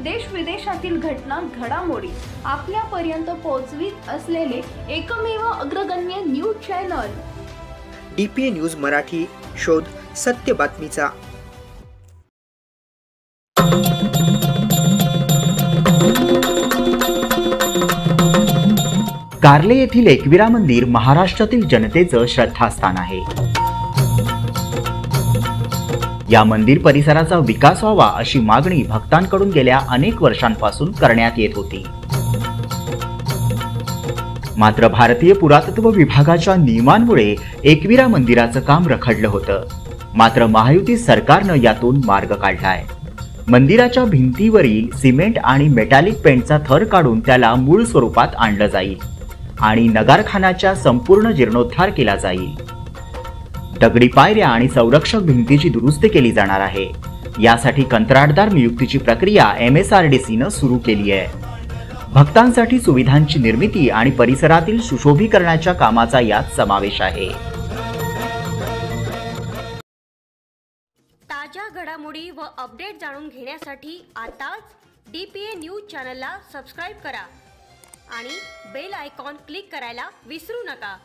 देश विदेशातील घटना घडामोडी आपल्यापर्यंत पोहोचवित असलेले एकमेव अग्रगण्य news channel DPA news Marathi. शोध सत्य बातमीचा. कार्ले येथील एकविरा मंदिर महाराष्ट्रातील जनतेचं श्रद्धास्थान आहे. या मंदिर परिसराचा विकास व्हावा अशी मागणी भक्तांकडून गेल्या अनेक वर्षांपासून करण्यात येत होती. मात्र भारतीय पुरातत्व विभागाच्या नियमांमुळे एकविरा मंदिराचं काम रखडलं होतं. मात्र महायुती सरकारनं यातून मार्ग काढलाय. मंदिराच्या भिंतीवरील सिमेंट आणि मेटॅलिक पेंटचा थर काढून त्याला मूळ स्वरूपात आणलं जाईल आणि नगारखानाच्या संपूर्ण जीर्णोद्धार केला जाईल. दगडी पायऱ्या आणि संरक्षक भिंतीची दुरुस्ती केली जाणार आहे. यासाठी कंत्राटदार नियुक्तीची प्रक्रिया MSRDCनं सुरू केली आहे. भक्तांसाठी सुविधांची निर्मिती आणि परिसरातील सुशोभीकरणाच्या कामाचा यात समावेश आहे. ताज्या घडामोडी व अपडेट जाणून घेण्यासाठी आताच DPA न्यूज चॅनलला सबस्क्राइब करा आणि बेल आयकॉन क्लिक करायला विसरू नका.